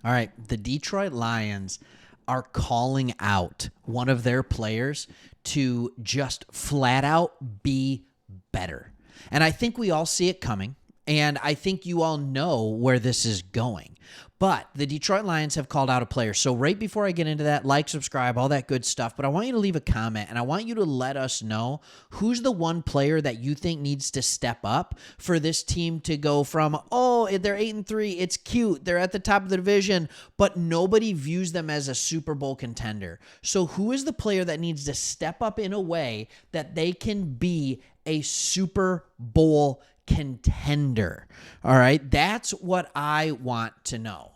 All right, the Detroit Lions are calling out one of their players to just flat out be better. And I think we all see it coming. And I think you all know where this is going. But the Detroit Lions have called out a player. So right before I get into that, like, subscribe, all that good stuff. But I want you to leave a comment, and I want you to let us know who's the one player that you think needs to step up for this team to go from, oh, they're 8-3, it's cute, they're at the top of the division, but nobody views them as a Super Bowl contender. So who is the player that needs to step up in a way that they can be a Super Bowl contender? All right, that's what I want to know.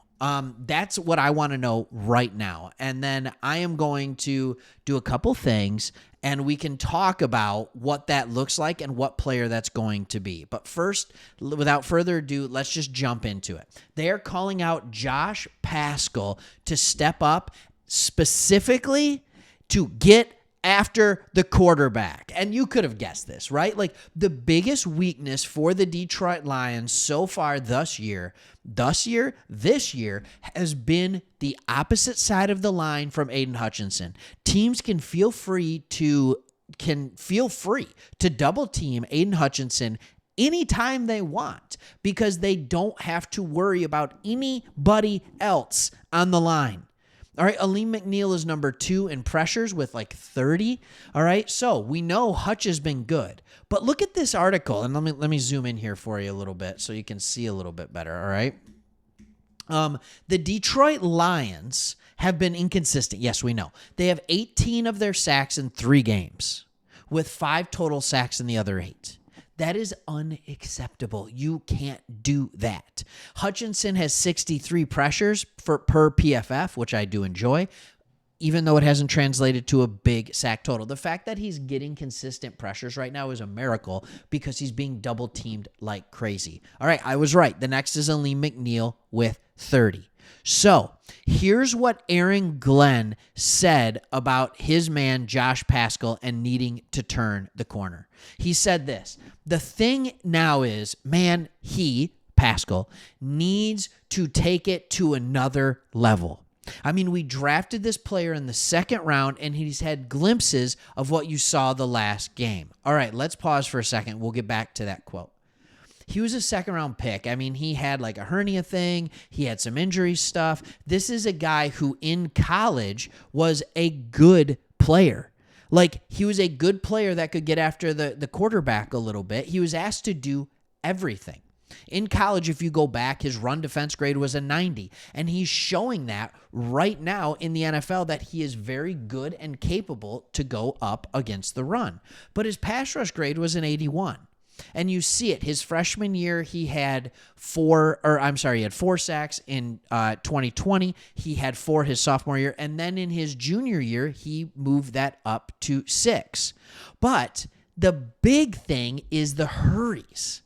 That's what I want to know right now. And then I am going to do a couple things, and we can talk about what that looks like and what player that's going to be. But first, without further ado, let's just jump into it. They are calling out Josh Paschal to step up specifically to get after the quarterback. And you could have guessed this, right? Like, the biggest weakness for the Detroit Lions so far this year has been the opposite side of the line from Aiden Hutchinson. Teams can feel free to double team Aiden Hutchinson anytime they want because they don't have to worry about anybody else on the line. All right, Aleem McNeil is number 2 in pressures with like 30. All right, so we know Hutch has been good. But look at this article, and let me zoom in here for you a little bit so you can see a little bit better, all right? The Detroit Lions have been inconsistent. Yes, we know. They have 18 of their sacks in 3 games with 5 total sacks in the other 8. That is unacceptable. You can't do that. Hutchinson has 63 pressures per PFF, which I do enjoy, even though it hasn't translated to a big sack total. The fact that he's getting consistent pressures right now is a miracle because he's being double teamed like crazy. All right, I was right. The next is Aleem McNeil with 30. So here's what Aaron Glenn said about his man, Josh Paschal, and needing to turn the corner. He said this: the thing now is, man, Paschal, needs to take it to another level. I mean, we drafted this player in the 2nd round, and he's had glimpses of what you saw the last game. All right, let's pause for a second. We'll get back to that quote. He was a 2nd-round pick. I mean, he had like a hernia thing. He had some injury stuff. This is a guy who in college was a good player. Like, he was a good player that could get after the quarterback a little bit. He was asked to do everything. In college, if you go back, his run defense grade was a 90, and he's showing that right now in the NFL that he is very good and capable to go up against the run. But his pass rush grade was an 81. And you see it. His freshman year, he had 4 sacks in 2020. He had 4 his sophomore year. And then in his junior year, he moved that up to 6. But the big thing is the hurries.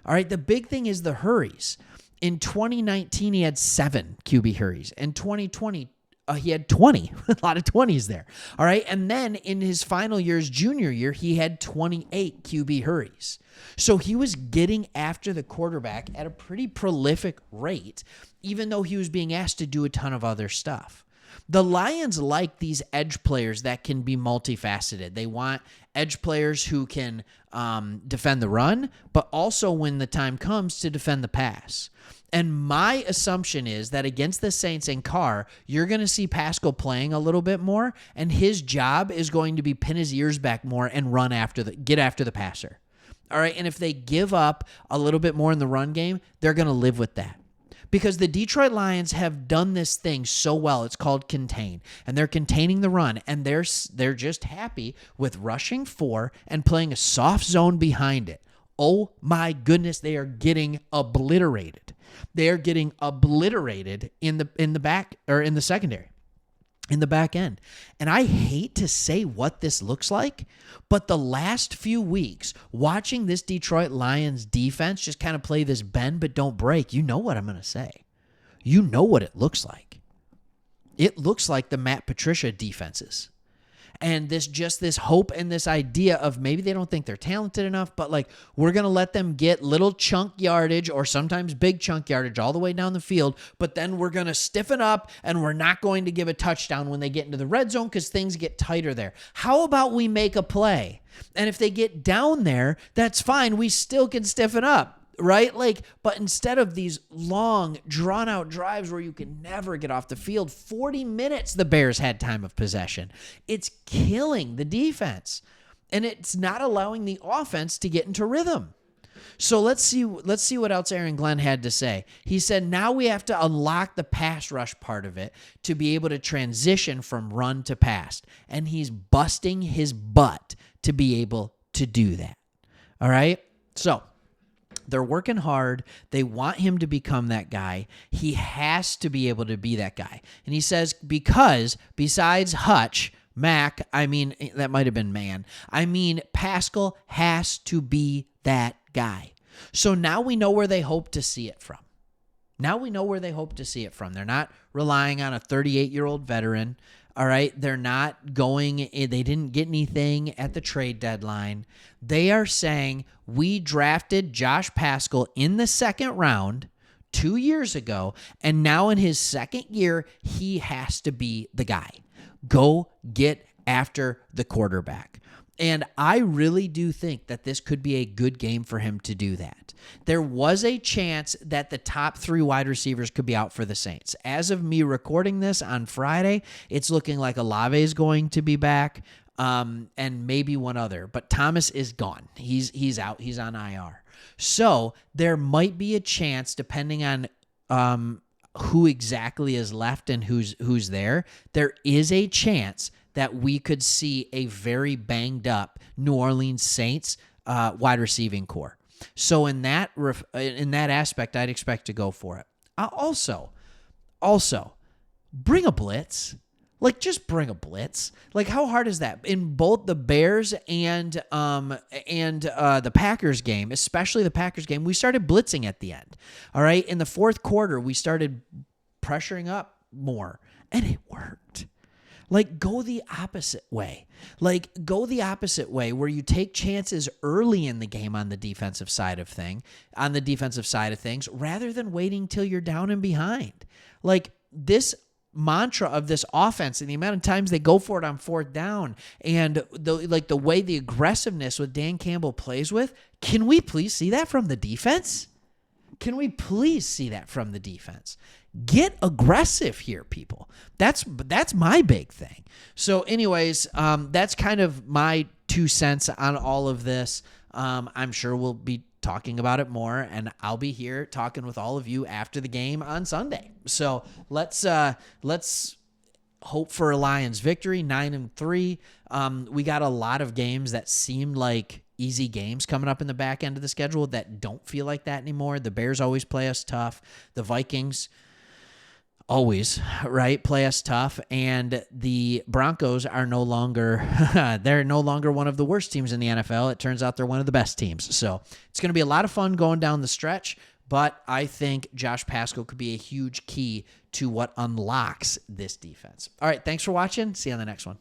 All right, the big thing is the hurries. In 2019, he had 7 QB hurries. In 2020, he had 20, a lot of 20s there. All right. And then in his final year's junior year, he had 28 QB hurries. So he was getting after the quarterback at a pretty prolific rate, even though he was being asked to do a ton of other stuff. The Lions like these edge players that can be multifaceted. They want edge players who can defend the run, but also when the time comes to defend the pass. And my assumption is that against the Saints and Carr, you're going to see Paschal playing a little bit more, and his job is going to be pin his ears back more and get after the passer. All right, and if they give up a little bit more in the run game, they're going to live with that. Because the Detroit Lions have done this thing so well. It's called contain. And they're containing the run. And they're just happy with rushing 4 and playing a soft zone behind it. Oh my goodness, they are getting obliterated. They are getting obliterated in the back or in the secondary. In the back end. And I hate to say what this looks like, but the last few weeks, watching this Detroit Lions defense just kind of play this bend but don't break, you know what I'm going to say. You know what it looks like. It looks like the Matt Patricia defenses. And this hope and this idea of maybe they don't think they're talented enough, but like we're going to let them get little chunk yardage or sometimes big chunk yardage all the way down the field, but then we're going to stiffen up and we're not going to give a touchdown when they get into the red zone because things get tighter there. How about we make a play? And if they get down there, that's fine. We still can stiffen up. Right? Like, but instead of these long, drawn out drives where you can never get off the field, 40 minutes the Bears had time of possession. It's killing the defense. And it's not allowing the offense to get into rhythm. So let's see what else Aaron Glenn had to say. He said, now we have to unlock the pass rush part of it to be able to transition from run to pass. And he's busting his butt to be able to do that. All right? So they're working hard. They want him to become that guy. He has to be able to be that guy. And he says, because besides Hutch, Mac, that might have been Man. Pascal has to be that guy. So now we know where they hope to see it from. They're not relying on a 38-year-old veteran. All right. They're not going, they didn't get anything at the trade deadline. They are saying, we drafted Josh Pascal in the second round 2 years ago, and now in his second year, he has to be the guy. Go get after the quarterback. And I really do think that this could be a good game for him to do that. There was a chance that the top 3 wide receivers could be out for the Saints. As of me recording this on Friday, it's looking like Olave is going to be back, and maybe one other. But Thomas is gone. He's out. He's on IR. So there might be a chance, depending on who exactly is left and who's there. There is a chance that we could see a very banged up New Orleans Saints wide receiving core. So in that aspect, I'd expect to go for it. Also, bring a blitz. Like, just bring a blitz. Like, how hard is that? In both the Bears and the Packers game, especially the Packers game, we started blitzing at the end. All right, in the fourth quarter, we started pressuring up more, and it worked. Like, go the opposite way. Where you take chances early in the game on the defensive side of things, rather than waiting till you're down and behind. Like, this mantra of this offense and the amount of times they go for it on fourth down and the way the aggressiveness with Dan Campbell plays with, can we please see that from the defense? Get aggressive here, people. That's my big thing. So anyways, that's kind of my 2 cents on all of this. I'm sure we'll be talking about it more, and I'll be here talking with all of you after the game on Sunday. So let's hope for a Lions victory, 9-3. We got a lot of games that seemed like easy games coming up in the back end of the schedule that don't feel like that anymore. The Bears always play us tough. The Vikings always, right, play us tough. And the Broncos are no longer, they're no longer one of the worst teams in the NFL. It turns out they're one of the best teams. So it's going to be a lot of fun going down the stretch. But I think Josh Pascal could be a huge key to what unlocks this defense. All right, thanks for watching. See you on the next one.